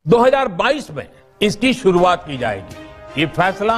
2022 में इसकी शुरुआत की जाएगी। ये फैसला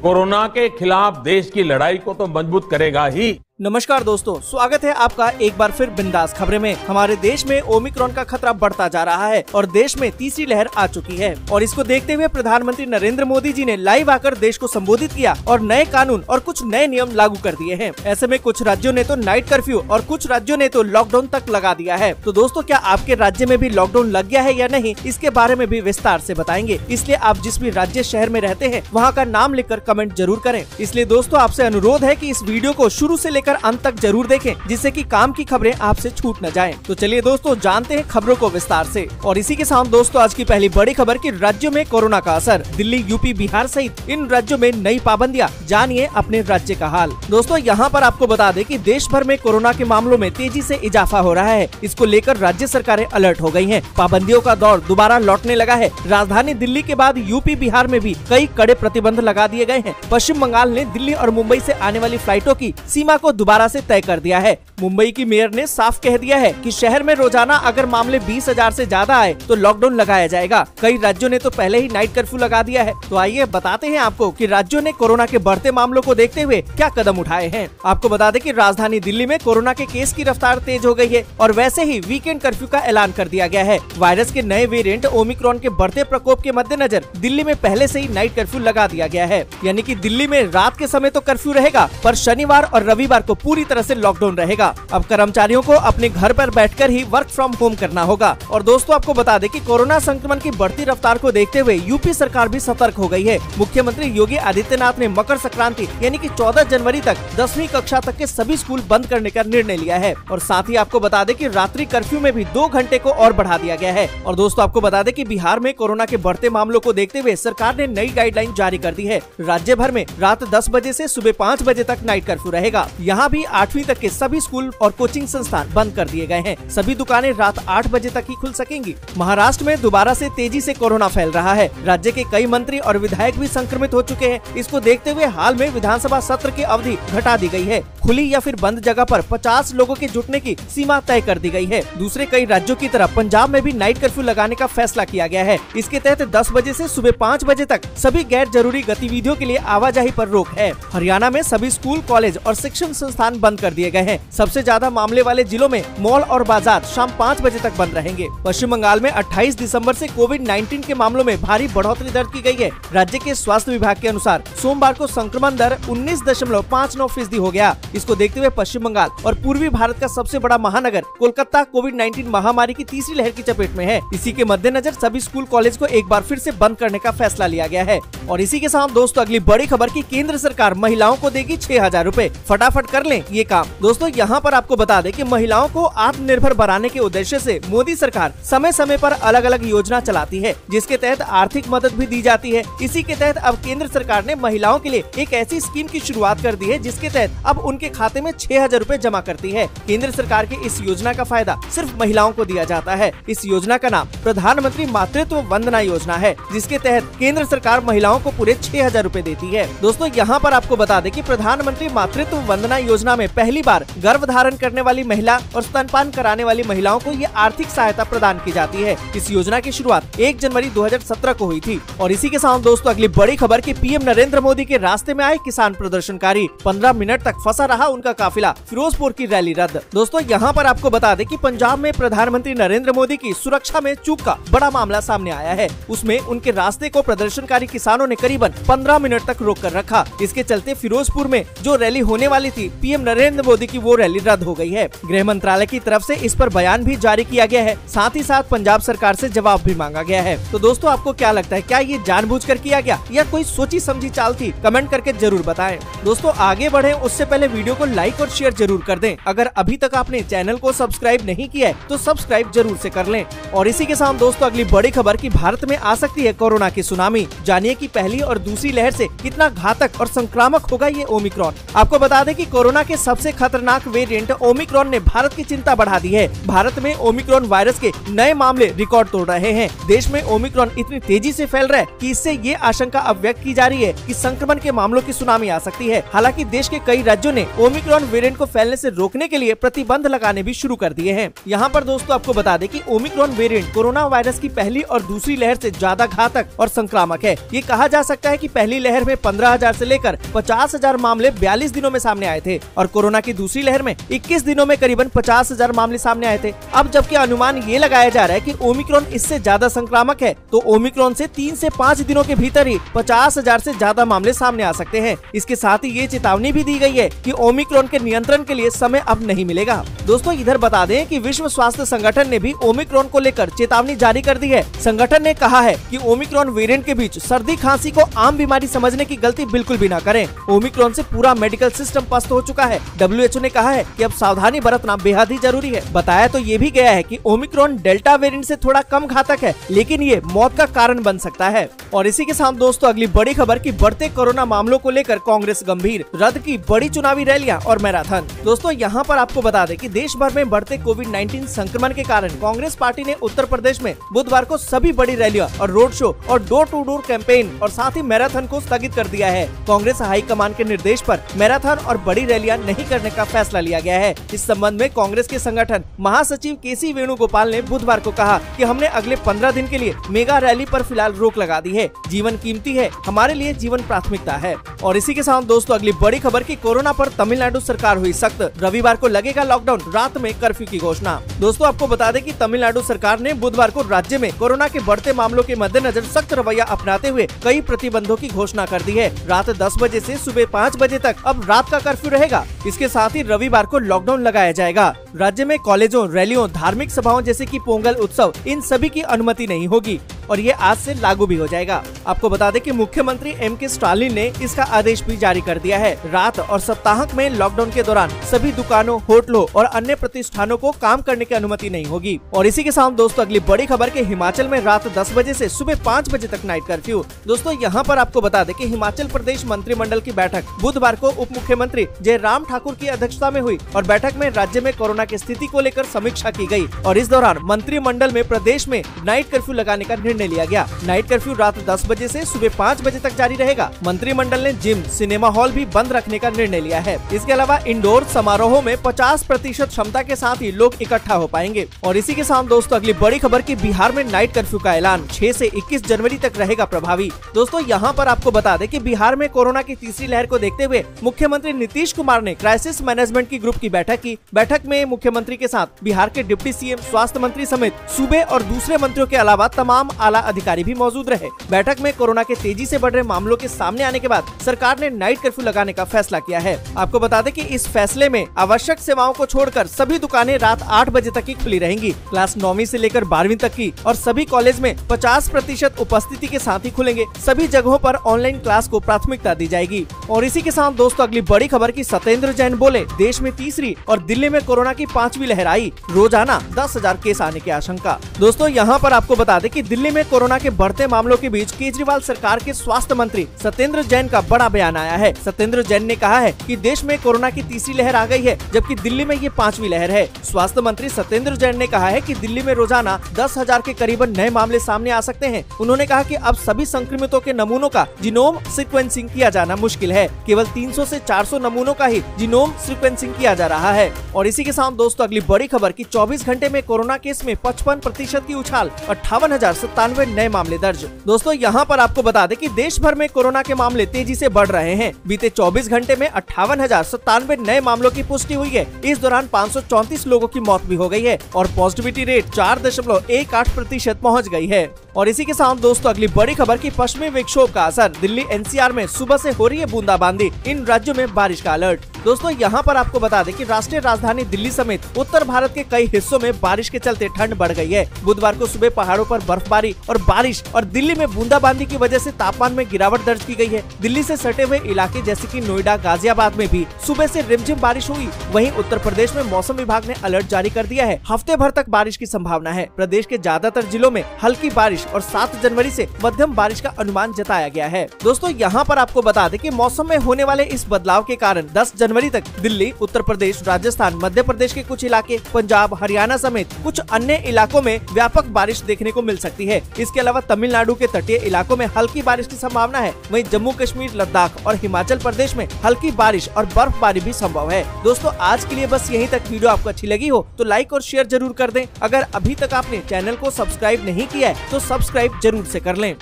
कोरोना के खिलाफ देश की लड़ाई को तो मजबूत करेगा ही। नमस्कार दोस्तों, स्वागत है आपका एक बार फिर बिंदास खबरें में। हमारे देश में ओमिक्रॉन का खतरा बढ़ता जा रहा है और देश में तीसरी लहर आ चुकी है और इसको देखते हुए प्रधानमंत्री नरेंद्र मोदी जी ने लाइव आकर देश को संबोधित किया और नए कानून और कुछ नए नियम लागू कर दिए हैं। ऐसे में कुछ राज्यों ने तो नाइट कर्फ्यू और कुछ राज्यों ने तो लॉकडाउन तक लगा दिया है। तो दोस्तों, क्या आपके राज्य में भी लॉकडाउन लग गया है या नहीं, इसके बारे में भी विस्तार से बताएंगे। इसलिए आप जिस भी राज्य शहर में रहते हैं वहाँ का नाम लिखकर कमेंट जरूर करें। इसलिए दोस्तों, आपसे अनुरोध है कि इस वीडियो को शुरू से लेकर अंत तक जरूर देखें, जिससे कि काम की खबरें आपसे छूट न जाएं। तो चलिए दोस्तों, जानते हैं खबरों को विस्तार से। और इसी के साथ दोस्तों, आज की पहली बड़ी खबर कि राज्यों में कोरोना का असर। दिल्ली, यूपी, बिहार सहित इन राज्यों में नई पाबंदियां। जानिए अपने राज्य का हाल। दोस्तों, यहाँ पर आपको बता दें कि देश भर में कोरोना के मामलों में तेजी से इजाफा हो रहा है। इसको लेकर राज्य सरकारें अलर्ट हो गयी है। पाबंदियों का दौर दोबारा लौटने लगा है। राजधानी दिल्ली के बाद यूपी, बिहार में भी कई कड़े प्रतिबंध लगा दिए गए हैं। पश्चिम बंगाल ने दिल्ली और मुंबई से आने वाली फ्लाइटों की सीमा को दोबारा से तय कर दिया है। मुंबई की मेयर ने साफ कह दिया है कि शहर में रोजाना अगर मामले 20,000 से ज्यादा आए तो लॉकडाउन लगाया जाएगा। कई राज्यों ने तो पहले ही नाइट कर्फ्यू लगा दिया है। तो आइए बताते हैं आपको कि राज्यों ने कोरोना के बढ़ते मामलों को देखते हुए क्या कदम उठाए हैं। आपको बता दें कि राजधानी दिल्ली में कोरोना के केस की रफ्तार तेज हो गई है और वैसे ही वीकेंड कर्फ्यू का ऐलान कर दिया गया है। वायरस के नए वेरिएंट ओमिक्रॉन के बढ़ते प्रकोप के मद्देनजर दिल्ली में पहले से ही नाइट कर्फ्यू लगा दिया गया है। यानी कि दिल्ली में रात के समय तो कर्फ्यू रहेगा, पर शनिवार और रविवार को पूरी तरह से लॉकडाउन रहेगा। अब कर्मचारियों को अपने घर पर बैठकर ही वर्क फ्रॉम होम करना होगा। और दोस्तों, आपको बता दें कि कोरोना संक्रमण की बढ़ती रफ्तार को देखते हुए यूपी सरकार भी सतर्क हो गई है। मुख्यमंत्री योगी आदित्यनाथ ने मकर संक्रांति यानी कि 14 जनवरी तक 10वीं कक्षा तक के सभी स्कूल बंद करने का निर्णय लिया है। और साथ ही आपको बता दें कि रात्रि कर्फ्यू में भी 2 घंटे को और बढ़ा दिया गया है। और दोस्तों, आपको बता दें कि बिहार में कोरोना के बढ़ते मामलों को देखते हुए सरकार ने नई गाइडलाइन जारी कर दी है। राज्य भर में रात 10 बजे से सुबह 5 बजे तक नाइट कर्फ्यू रहेगा। यहाँ भी 8वीं तक के सभी स्कूल और कोचिंग संस्थान बंद कर दिए गए हैं। सभी दुकानें रात 8 बजे तक ही खुल सकेंगी। महाराष्ट्र में दोबारा से तेजी से कोरोना फैल रहा है। राज्य के कई मंत्री और विधायक भी संक्रमित हो चुके हैं। इसको देखते हुए हाल में विधानसभा सत्र की अवधि घटा दी गई है। खुली या फिर बंद जगह पर 50 लोगों के जुटने की सीमा तय कर दी गई है। दूसरे कई राज्यों की तरह पंजाब में भी नाइट कर्फ्यू लगाने का फैसला किया गया है। इसके तहत 10 बजे से सुबह 5 बजे तक सभी गैर जरूरी गतिविधियों के लिए आवाजाही पर रोक है। हरियाणा में सभी स्कूल, कॉलेज और शिक्षण संस्थान बंद कर दिए गए हैं। सबसे ज्यादा मामले वाले जिलों में मॉल और बाजार शाम 5 बजे तक बंद रहेंगे। पश्चिम बंगाल में 28 दिसंबर से कोविड-19 के मामलों में भारी बढ़ोतरी दर्ज की गई है। राज्य के स्वास्थ्य विभाग के अनुसार सोमवार को संक्रमण दर 19.59% हो गया। इसको देखते हुए पश्चिम बंगाल और पूर्वी भारत का सबसे बड़ा महानगर कोलकाता कोविड-19 महामारी की तीसरी लहर की चपेट में है। इसी के मद्देनजर सभी स्कूल, कॉलेज को एक बार फिर से बंद करने का फैसला लिया गया है। और इसी के साथ दोस्तों, अगली बड़ी खबर की केंद्र सरकार महिलाओं को देगी 6,000 रूपए। फटाफट कर लें ये काम। दोस्तों, यहाँ पर आपको बता दें कि महिलाओं को आत्मनिर्भर बनाने के उद्देश्य से मोदी सरकार समय समय पर अलग अलग योजना चलाती है, जिसके तहत आर्थिक मदद भी दी जाती है। इसी के तहत अब केंद्र सरकार ने महिलाओं के लिए एक ऐसी स्कीम की शुरुआत कर दी है, जिसके तहत अब उनके खाते में 6,000 रूपए जमा करती है। केंद्र सरकार की इस योजना का फायदा सिर्फ महिलाओं को दिया जाता है। इस योजना का नाम प्रधानमंत्री मातृत्व वंदना योजना है, जिसके तहत केंद्र सरकार महिलाओं को पूरे 6,000 रूपए देती है। दोस्तों, यहाँ पर आपको बता दें कि प्रधानमंत्री मातृत्व वंदना योजना में पहली बार गर्भ धारण करने वाली महिला और स्तनपान कराने वाली महिलाओं को ये आर्थिक सहायता प्रदान की जाती है। इस योजना की शुरुआत 1 जनवरी 2017 को हुई थी। और इसी के साथ दोस्तों, अगली बड़ी खबर की पीएम नरेंद्र मोदी के रास्ते में आए किसान प्रदर्शनकारी। 15 मिनट तक फंसा रहा उनका काफिला। फिरोजपुर की रैली रद्द। दोस्तों, यहाँ पर आपको बता दें कि पंजाब में प्रधानमंत्री नरेंद्र मोदी की सुरक्षा में चूक का बड़ा मामला सामने आया है। उसमें उनके रास्ते को प्रदर्शनकारी किसानों ने करीबन 15 मिनट तक रोक कर रखा। इसके चलते फिरोजपुर में जो रैली होने वाली थी पीएम नरेंद्र मोदी की, वो रैली रद्द हो गई है। गृह मंत्रालय की तरफ से इस पर बयान भी जारी किया गया है। साथ ही साथ पंजाब सरकार से जवाब भी मांगा गया है। तो दोस्तों, आपको क्या लगता है, क्या ये जानबूझकर किया गया या कोई सोची समझी चाल थी? कमेंट करके जरूर बताएं। दोस्तों, आगे बढ़े उससे पहले वीडियो को लाइक और शेयर जरूर कर दें। अगर अभी तक आपने चैनल को सब्सक्राइब नहीं किया है तो सब्सक्राइब जरूर से कर लें। और इसी के साथ दोस्तों, अगली बड़ी खबर की भारत में आ सकती है कोरोना की सुनामी। जानिए कि पहली और दूसरी लहर से कितना घातक और संक्रामक होगा ये ओमिक्रॉन। आपको बता दें कि कोरोना के सबसे खतरनाक वेरिएंट ओमिक्रॉन ने भारत की चिंता बढ़ा दी है। भारत में ओमिक्रॉन वायरस के नए मामले रिकॉर्ड तोड़ रहे हैं। देश में ओमिक्रॉन इतनी तेजी से फैल रहा है कि इससे ये आशंका अब व्यक्त की जा रही है कि संक्रमण के मामलों की सुनामी आ सकती है। हालांकि देश के कई राज्यों ने ओमिक्रॉन वेरिएंट को फैलने से रोकने के लिए प्रतिबंध लगाने भी शुरू कर दिए हैं। यहाँ पर दोस्तों आपको बता दें कि ओमिक्रॉन वेरिएंट कोरोना वायरस की पहली और दूसरी लहर से ज्यादा घातक और संक्रामक है। ये कहा जा सकता है कि पहली लहर में 15,000 से लेकर 50,000 मामले 42 दिनों में सामने आए थे और कोरोना की दूसरी लहर में 21 दिनों में करीबन 50,000 मामले सामने आए थे। अब जबकि अनुमान ये लगाया जा रहा है कि ओमिक्रॉन इससे ज्यादा संक्रामक है, तो ओमिक्रॉन से 3 से 5 दिनों के भीतर ही 50,000 से ज्यादा मामले सामने आ सकते हैं। इसके साथ ही ये चेतावनी भी दी गई है कि ओमिक्रॉन के नियंत्रण के लिए समय अब नहीं मिलेगा। दोस्तों इधर बता दें कि विश्व स्वास्थ्य संगठन ने भी ओमिक्रॉन को लेकर चेतावनी जारी कर दी है। संगठन ने कहा है कि ओमिक्रॉन वेरिएंट के बीच सर्दी खांसी को आम बीमारी समझने की गलती बिल्कुल भी न करें। ओमिक्रॉन से पूरा मेडिकल सिस्टम पस्त हो चुका है। WHO ने कहा है कि अब सावधानी बरतना बेहद ही जरूरी है। बताया तो ये भी गया है कि ओमिक्रॉन डेल्टा वेरिएंट से थोड़ा कम घातक है, लेकिन ये मौत का कारण बन सकता है। और इसी के साथ दोस्तों अगली बड़ी खबर की बढ़ते कोरोना मामलों को लेकर कांग्रेस गंभीर, रद्द की बड़ी चुनावी रैलियां और मैराथन। दोस्तों यहाँ पर आपको बता दें कि देश भर में बढ़ते कोविड-19 संक्रमण के कारण कांग्रेस पार्टी ने उत्तर प्रदेश में बुधवार को सभी बड़ी रैलियां और रोड शो और डोर टू डोर कैंपेन और साथ ही मैराथन को स्थगित कर दिया है। कांग्रेस हाईकमान के निर्देश पर मैराथन और बड़ी रैलियां नहीं करने का फैसला लिया गया है। इस संबंध में कांग्रेस के संगठन महासचिव केसी वेणुगोपाल ने बुधवार को कहा कि हमने अगले 15 दिन के लिए मेगा रैली पर फिलहाल रोक लगा दी है। जीवन कीमती है, हमारे लिए जीवन प्राथमिकता है। और इसी के साथ दोस्तों अगली बड़ी खबर की कोरोना पर तमिलनाडु सरकार हुई सख्त, रविवार को लगेगा लॉकडाउन, रात में कर्फ्यू की घोषणा। दोस्तों आपको बता दें कि तमिलनाडु सरकार ने बुधवार को राज्य में कोरोना के बढ़ते मामलों के मद्देनजर सख्त रवैया अपनाते हुए कई प्रतिबंधों की घोषणा कर दी है। रात 10 बजे से सुबह 5 बजे तक अब रात का कर्फ्यू रहेगा। इसके साथ ही रविवार को लॉकडाउन लगाया जाएगा। राज्य में कॉलेजों, रैलियों, धार्मिक सभाओं जैसे कि पोंगल उत्सव, इन सभी की अनुमति नहीं होगी और ये आज से लागू भी हो जाएगा। आपको बता दें कि मुख्यमंत्री M.K. स्टालिन ने इसका आदेश भी जारी कर दिया है। रात और सप्ताहक में लॉकडाउन के दौरान सभी दुकानों, होटलों और अन्य प्रतिष्ठानों को काम करने की अनुमति नहीं होगी। और इसी के साथ दोस्तों अगली बड़ी खबर के हिमाचल में रात 10 बजे से सुबह 5 बजे तक नाइट कर्फ्यू। दोस्तों यहाँ पर आपको बता दें कि हिमाचल प्रदेश मंत्रिमंडल की बैठक बुधवार को उप मुख्यमंत्री जयराम ठाकुर की अध्यक्षता में हुई और बैठक में राज्य में कोरोना की स्थिति को लेकर समीक्षा की गई और इस दौरान मंत्रिमंडल में प्रदेश में नाइट कर्फ्यू लगाने का निर्णय लिया गया। नाइट कर्फ्यू रात 10 बजे से सुबह 5 बजे तक जारी रहेगा। मंत्रिमंडल ने जिम, सिनेमा हॉल भी बंद रखने का निर्णय लिया है। इसके अलावा इंडोर समारोहों में 50% क्षमता के साथ ही लोग इकट्ठा हो पाएंगे। और इसी के साथ दोस्तों अगली बड़ी खबर की बिहार में नाइट कर्फ्यू का ऐलान 6 से 21 जनवरी तक रहेगा प्रभावी। दोस्तों यहाँ पर आपको बता दें कि बिहार में कोरोना की तीसरी लहर को देखते हुए मुख्यमंत्री नीतीश कुमार ने क्राइसिस मैनेजमेंट की ग्रुप की बैठक की। बैठक में मुख्यमंत्री के साथ बिहार के डिप्टी सीएम, स्वास्थ्य मंत्री समेत सूबे और दूसरे मंत्रियों के अलावा तमाम आला अधिकारी भी मौजूद रहे। बैठक में कोरोना के तेजी से बढ़ रहे मामलों के सामने आने के बाद सरकार ने नाइट कर्फ्यू लगाने का फैसला किया है। आपको बता दें कि इस फैसले में आवश्यक सेवाओं को छोड़कर सभी दुकानें रात 8 बजे तक ही खुली रहेंगी। क्लास 9वीं से लेकर 12वीं तक की और सभी कॉलेज में 50% उपस्थिति के साथ ही खुलेंगे। सभी जगहों पर ऑनलाइन क्लास को प्राथमिकता दी जाएगी। और इसी के साथ दोस्तों अगली बड़ी खबर की सत्येंद्र जैन बोले, देश में तीसरी और दिल्ली में कोरोना की 5वीं लहर आई, रोजाना 10,000 केस आने की आशंका। दोस्तों यहाँ पर आपको बता दें कि दिल्ली में कोरोना के बढ़ते मामलों के बीच केजरीवाल सरकार के स्वास्थ्य मंत्री सत्येंद्र जैन का बड़ा बयान आया है। सत्येंद्र जैन ने कहा है कि देश में कोरोना की तीसरी लहर आ गई है, जबकि दिल्ली में ये 5वीं लहर है। स्वास्थ्य मंत्री सत्येंद्र जैन ने कहा है कि दिल्ली में रोजाना 10,000 के करीबन नए मामले सामने आ सकते हैं। उन्होंने कहा कि अब सभी संक्रमितों के नमूनों का जीनोम सीक्वेंसिंग किया जाना मुश्किल है। केवल 300 से 400 नमूनों का ही जीनोम सीक्वेंसिंग किया जा रहा है। और इसी के साथ दोस्तों अगली बड़ी खबर की 24 घंटे में कोरोना केस में 55% की उछाल, 58,097 नए मामले दर्ज। दोस्तों यहाँ पर आपको बता दें कि देश भर में कोरोना के मामले तेजी से बढ़ रहे हैं। बीते 24 घंटे में 58,097 नए मामलों की पुष्टि हुई है। इस दौरान 534 लोगों की मौत भी हो गई है और पॉजिटिविटी रेट 4.18% पहुँच गई है। और इसी के साथ दोस्तों अगली बड़ी खबर की पश्चिमी विक्षोभ का असर, दिल्ली NCR में सुबह से हो रही है बूंदाबांदी, इन राज्यों में बारिश का अलर्ट। दोस्तों यहाँ पर आपको बता दें कि राष्ट्रीय राजधानी दिल्ली समेत उत्तर भारत के कई हिस्सों में बारिश के चलते ठंड बढ़ गई है। बुधवार को सुबह पहाड़ों पर बर्फबारी और बारिश और दिल्ली में बूंदाबांदी की वजह से तापमान में गिरावट दर्ज की गई है। दिल्ली से सटे हुए इलाके जैसे कि नोएडा, गाजियाबाद में भी सुबह से रिमझिम बारिश हुई। वहीं उत्तर प्रदेश में मौसम विभाग ने अलर्ट जारी कर दिया है। हफ्ते भर तक बारिश की संभावना है। प्रदेश के ज्यादातर जिलों में हल्की बारिश और 7 जनवरी से मध्यम बारिश का अनुमान जताया गया है। दोस्तों यहाँ पर आपको बता दें कि मौसम में होने वाले इस बदलाव के कारण 10 जनवरी जनवरी तक दिल्ली, उत्तर प्रदेश, राजस्थान, मध्य प्रदेश के कुछ इलाके, पंजाब, हरियाणा समेत कुछ अन्य इलाकों में व्यापक बारिश देखने को मिल सकती है। इसके अलावा तमिलनाडु के तटीय इलाकों में हल्की बारिश की संभावना है। वहीं जम्मू कश्मीर, लद्दाख और हिमाचल प्रदेश में हल्की बारिश और बर्फबारी भी संभव है। दोस्तों, आज के लिए बस यहीं तक। वीडियो आपको अच्छी लगी हो तो लाइक और शेयर जरूर कर दें। अगर अभी तक आपने चैनल को सब्सक्राइब नहीं किया है तो सब्सक्राइब जरूर से कर लें।